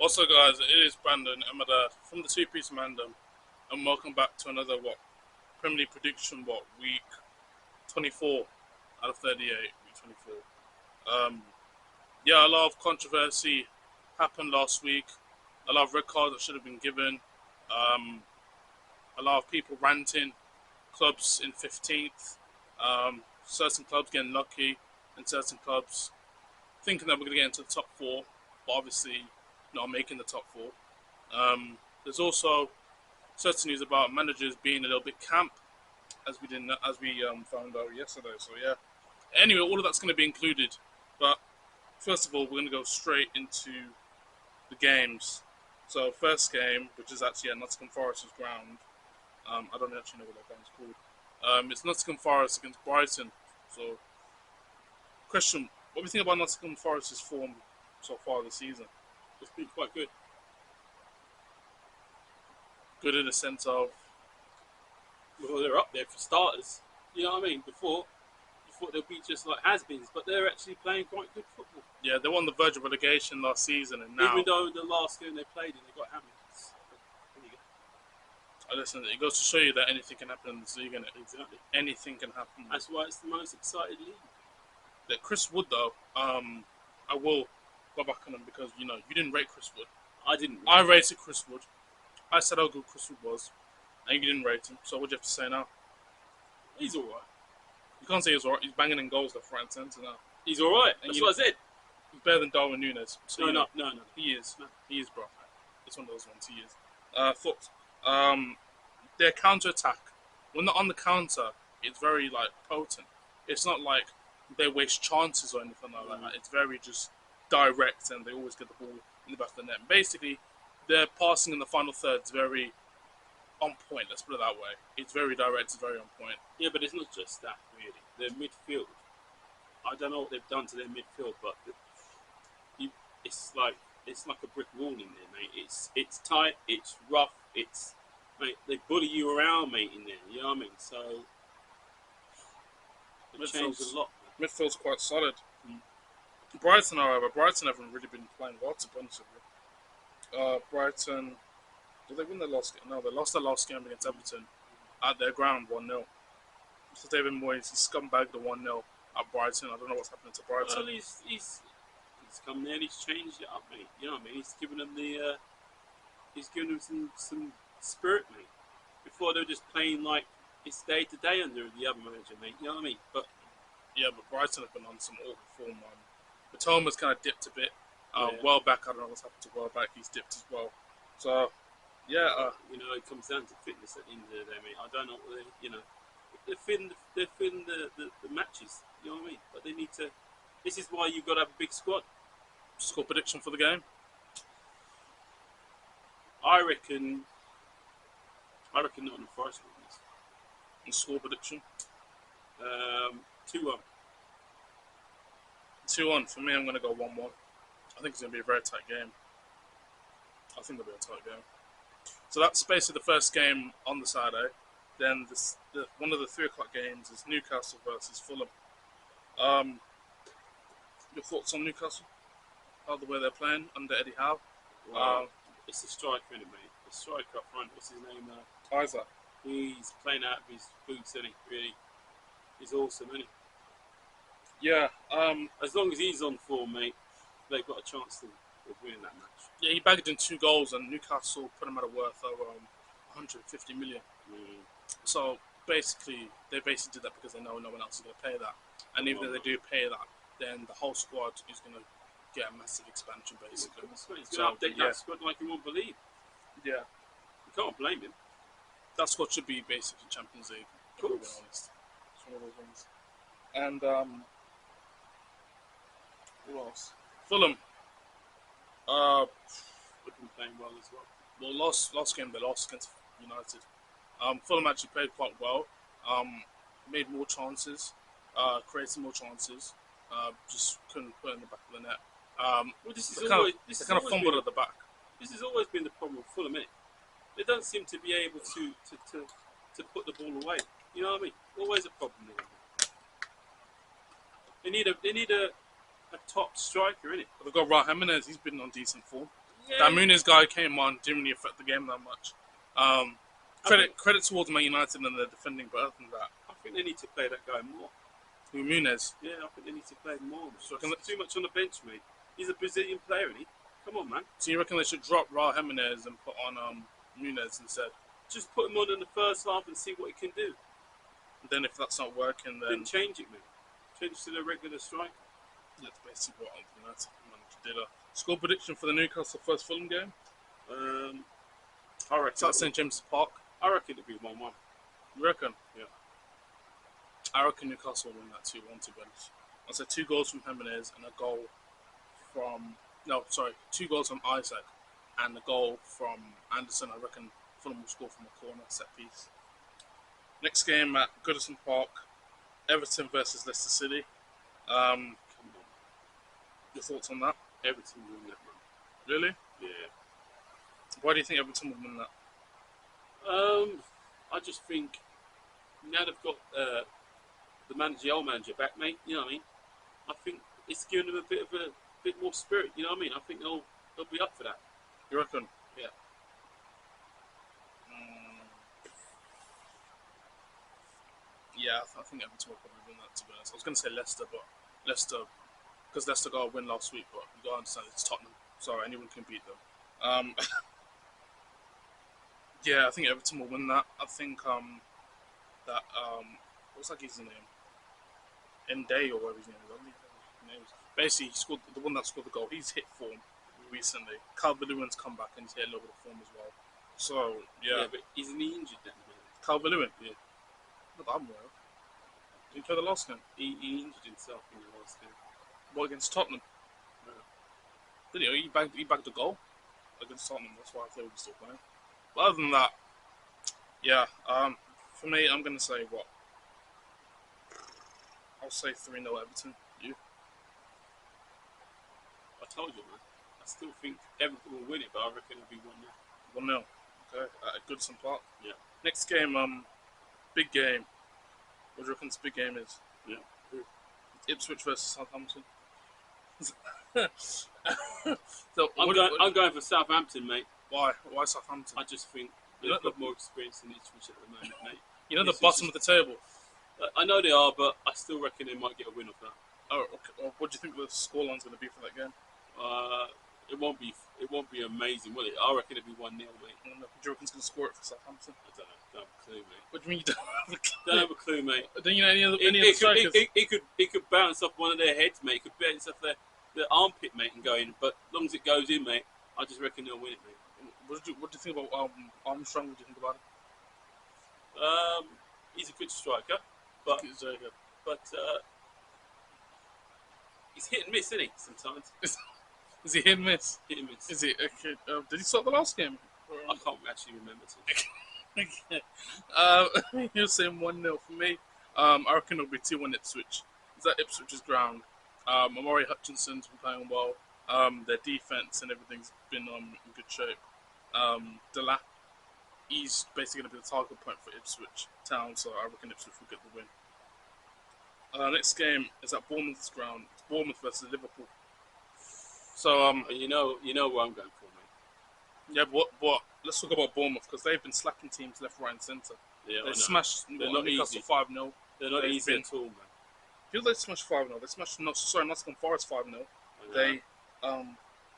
Also, guys, it is Brandon and my dad from the Two Piece Mandem, and welcome back to another Premier League prediction. Week 24 out of 38, week 24. Yeah, a lot of controversy happened last week. A lot of red cards that should have been given. Um, a lot of people ranting. Clubs in 15th. Certain clubs getting lucky, and certain clubs thinking that we're going to get into the top four, but obviously not making the top four. There's also certain news about managers being a little bit camp, as we found out yesterday. So yeah. Anyway, all of that's going to be included. But first of all, we're going to go straight into the games. So first game, which is actually at Nottingham Forest's ground. I don't actually know what that game's called. It's Nottingham Forest against Brighton. So, question: what do you think about Nottingham Forest's form so far this season? It's been quite good. Good in the sense of, Well, they're up there for starters. You know what I mean? Before, you thought they'd be just like has-beens, but they're actually playing quite good football. yeah, they were on the verge of relegation last season, and now, Even though the last game they played and they got hammered. listen, it goes to show you that anything can happen in this league, innit? Exactly. Anything can happen. That's why it's the most excited league. That Chris Wood, though, I will go back on him because you didn't rate Chris Wood. I didn't. I rated Chris Wood. I said how good Chris Wood was, and you didn't rate him. So what do you have to say now? He's all right. You can't say he's alright. He's banging in goals left, right, and centre now. He's all right. That's what I said. He's better than Darwin Núñez. So No. He is. No. He is, bro. It's one of those ones. He is. Thoughts? Their counter attack. When they're on the counter, it's very potent. It's not like they waste chances or anything like that. It's very just direct, and they always get the ball in the back of the net. Basically, their passing in the final third is very on point. Let's put it that way. It's very direct. It's very on point. Yeah, but it's not just that really. Their midfield. I don't know what they've done to their midfield, but it's like a brick wall in there, mate. It's tight. It's rough. Mate, they bully you around, mate, in there. You know what I mean? So it changed a lot. Midfield's quite solid. Brighton, however, haven't really been playing well, to be honest with you. Brighton, did they win their last game? No, they lost their last game against Everton at their ground 1-0. So David Moyes, he scumbagged the 1-0 at Brighton. I don't know what's happening to Brighton. Well, he's come there and he's changed it up, mate. You know what I mean? He's given them some spirit, mate. Before they were just playing like it's day to day under the other manager, mate. You know what I mean? But Brighton have been on some awful form. Matoma's kind of dipped a bit. Welbeck, I don't know what's happened to Welbeck. He's dipped as well. So, yeah. it comes down to fitness at the end of the day, mate. I don't know what they're filling the matches. You know what I mean? But they need to. This is why you've got to have a big squad. Score prediction for the game? I reckon Nottingham Forest will win this. And score prediction? 2-1. 2-1. For me, I'm going to go 1-1. I think it's going to be a very tight game. I think it'll be a tight game. So that's basically the first game on the Saturday. Then one of the 3 o'clock games is Newcastle versus Fulham. Your thoughts on Newcastle? How the way they're playing under Eddie Howe? Well, it's a striker, isn't it, mate? The striker up front. What's his name? Isaac. He's playing out of his boots, isn't he? Really, he's awesome, isn't he? Yeah. As long as he's on form, mate, they've got a chance of winning that match. Yeah, he bagged in 2 goals, and Newcastle put him at a worth of 150 million. So basically, they did that because they know no one else is going to pay that. And even if they do pay that, then the whole squad is going to get a massive expansion, basically. He's going to update that squad like you won't believe. Yeah. You can't blame him. That squad should be basically Champions League, of course. To be honest. It's one of those ones. And who else? Fulham. They've been playing well as well. Well, last game they lost against United. Fulham actually played quite well. Made more chances. Created more chances. Just couldn't put it in the back of the net. They kind of fumbled at the back. This has always been the problem with Fulham, innit? They don't seem to be able to put the ball away. You know what I mean? Always a problem with them. They need a top striker, innit? They've got Raul Jimenez. He's been on decent form. That Muniz guy came on, didn't really affect the game that much. Credit towards Man United and their defending, but other than that, I think they need to play that guy more. who Muniz? Yeah, I think they need to play him more. So Too much on the bench, mate. He's a Brazilian player, isn't he? Come on, man. So you reckon they should drop Raul Jimenez and put on Muniz instead? Just put him on in the first half and see what he can do. And then if that's not working, then change it, mate. Change to the regular strike. that's basically what United manager did. Score prediction for the Newcastle first Fulham game? I reckon. It's at St James's Park. I reckon it'd be 1-1. You reckon? Yeah. I reckon Newcastle will win that 2-1 to be honest. I'll say 2 goals from Jimenez and a goal from... No, sorry. 2 goals from Isaac and a goal from Anderson. I reckon Fulham will score from a corner set piece. Next game at Goodison Park. Everton versus Leicester City. Come on. Your thoughts on that? Everton will win that, man. Really? Yeah. Why do you think Everton will win that? I just think now they've got the old manager back, mate. You know what I mean? I think it's giving them a bit more spirit. You know what I mean? I think they'll be up for that. You reckon? Yeah. Yeah, I think Everton will probably win that, to be honest. I was going to say Leicester, but because Leicester got a win last week, but you got to understand it's Tottenham, so anyone can beat them. Yeah, I think Everton will win that. I think what's that guy's name? Nday or whatever his name is. Basically, he scored the one that scored the goal. He's hit form recently. Calvert-Lewin's come back and he's hit a little bit of form as well. So yeah, but isn't he injured then? Calvert-Lewin. Yeah. Not that I'm aware of. Did he play the last game? He injured himself in the last game. What, against Tottenham? Yeah. Did he? He bagged a goal against Tottenham. That's why I thought he was still playing. But other than that, yeah. For me, I'm gonna say what? I'll say 3-0 Everton. You? I told you, man. I still think Everton will win it, but I reckon it'll be 1-0. 1-0. Okay. At Goodison Park. Yeah. Next game, big game. What do you reckon this big game is? Yeah. Ipswich versus Southampton. So I'm going for Southampton, mate. Why? Why Southampton? I just think they've got more experience than Ipswich at the moment, mate. You know the bottom of the table. I know they are, but I still reckon they might get a win off that. Oh, okay. Well, what do you think the scoreline's going to be for that game? It won't be amazing, will it? I reckon it'll be 1-0, mate. Do you reckon it's going to score it for Southampton? I don't know. Don't have a clue, mate. What do you mean you don't have a clue? Don't have a clue, mate. Don't you know any other strikers? It could bounce off one of their heads, mate. It could bounce off their armpit, mate, and go in. But as long as it goes in, mate, I just reckon they'll win it, mate. What do you think about Armstrong? What do you think about him? He's a good striker, but He's very good. He's hit and miss, isn't he? Sometimes. Is he hit and miss? Hit and miss. Is he? Okay. Did he start the last game? I can't actually remember. Okay. You're saying 1-0 for me. I reckon it'll be 2-1 Ipswich. It's at Ipswich's ground. Amari Hutchinson's been playing well. Their defense and everything's been in good shape. Delap, he's basically going to be the target point for Ipswich Town, so I reckon Ipswich will get the win. Next game is at Bournemouth's ground. It's Bournemouth versus Liverpool. So you know where I'm going for, mate. Yeah, but let's talk about Bournemouth because they've been slacking teams left, right, and centre. Yeah, they smashed Newcastle 5-0. They're not easy at all, man. Who they smashed 5-0? They smashed Nottingham Forest 5-0. They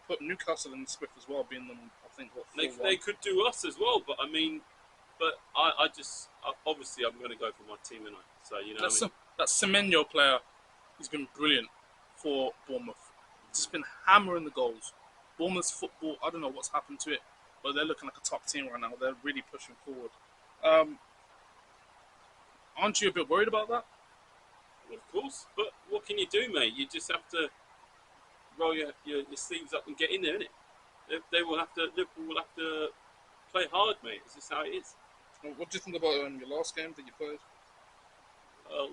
put Newcastle in the Smith as well, being them, I think, what, 4-1. They could do us as well, but I mean, I obviously I'm going to go for my team tonight. So you know, that Semenyo player, he's been brilliant for Bournemouth. He's just been hammering the goals. Bournemouth's football, I don't know what's happened to it, but they're looking like a top team right now. They're really pushing forward. Aren't you a bit worried about that? Well, of course, but what can you do, mate? You just have to roll your sleeves up and get in there, innit? Liverpool will have to play hard, mate. It's just how it is. Well, what do you think about your last game that you played? Well,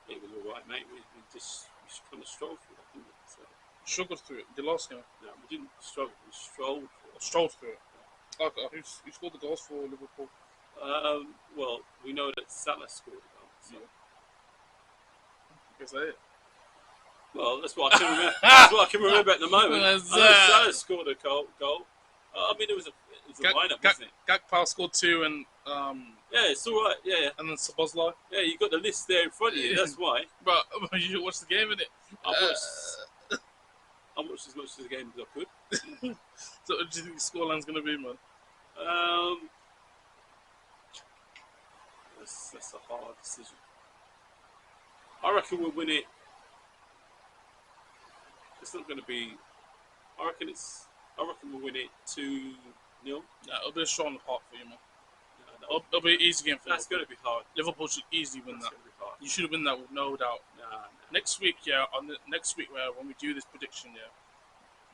it was all right, mate. We just kind of strolled through it, didn't we? So, struggled through it. Your last game? No, we didn't struggle. We strolled through it. Strolled through it. Okay. Who scored the goals for Liverpool? Well, we know that Salah scored a goal. So. Yeah. Is that it? Well, that's what I can remember. That's what I can remember at the moment. That's, I know Salah scored a goal. I mean, it was a lineup, wasn't it? Gakpo scored 2 and Yeah, it's all right. Yeah, and then Szoboszlai. yeah. You got the list there in front of you. That's why But you should watch the game, innit? I watched as much of the game as I could. So what do you think the scoreline's going to be, man? Um, that's a hard decision. I reckon we'll win it. It's not going to be. I reckon it's. I reckon we'll win it 2-0. Yeah, it'll be a strong part for you, man. No, It'll be an easy game for that's going to be hard. Liverpool should easily win That's that. going to be hard. You should win that with no doubt. Nah. Next week, next week, when we do this prediction,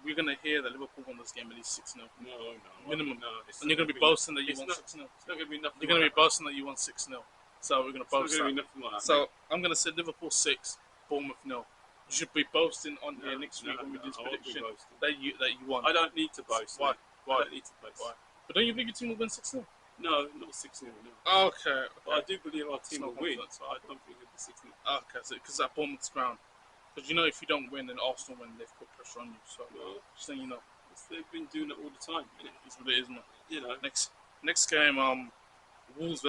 we're gonna hear that Liverpool won this game at least 6-0. No. Minimum. No, And you're gonna be boasting that you won 6-0. It's not going to be nothing. You're gonna be boasting that you won 6-0. So we're gonna boast It's not that. going to be nothing like that. So I'm gonna say Liverpool 6, Bournemouth 0. You should be boasting on here next week when we do this prediction that you won. I don't need to boast. Why? I don't need to boast. Why? But don't you believe your team will win 6-0? No, not 6-0. No. Okay. But I do believe our team It's will not win. confidence. But I don't think it'll be 6-0. Okay, so because that Bournemouth's ground. Because if you don't win and Arsenal win, they've put pressure on you. So just letting you know. They've been doing it all the time. It's what it is, man. You know. Next game, Wolves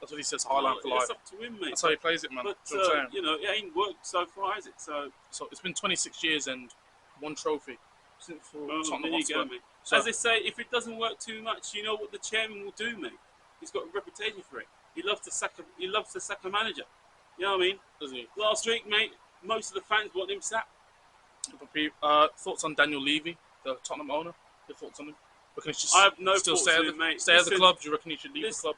That's what he says, Highland for life. It's up to him, mate. That's how he plays it, man. But Do you know what I'm saying? you know, it ain't worked so far, has it? So it's been 26 years and one trophy since for Tottenham there you Hotspur. go, mate. So, as they say, if it doesn't work too much, you know what the chairman will do, mate. He's got a reputation for it. He loves to sack a manager. You know what I mean? does he? Last week, mate, most of the fans want him sacked. Thoughts on Daniel Levy, the Tottenham owner? Your thoughts on him? But can he just I have no still thoughts stay on at him, mate. Stay at the Listen, club? Do you reckon he should leave the club?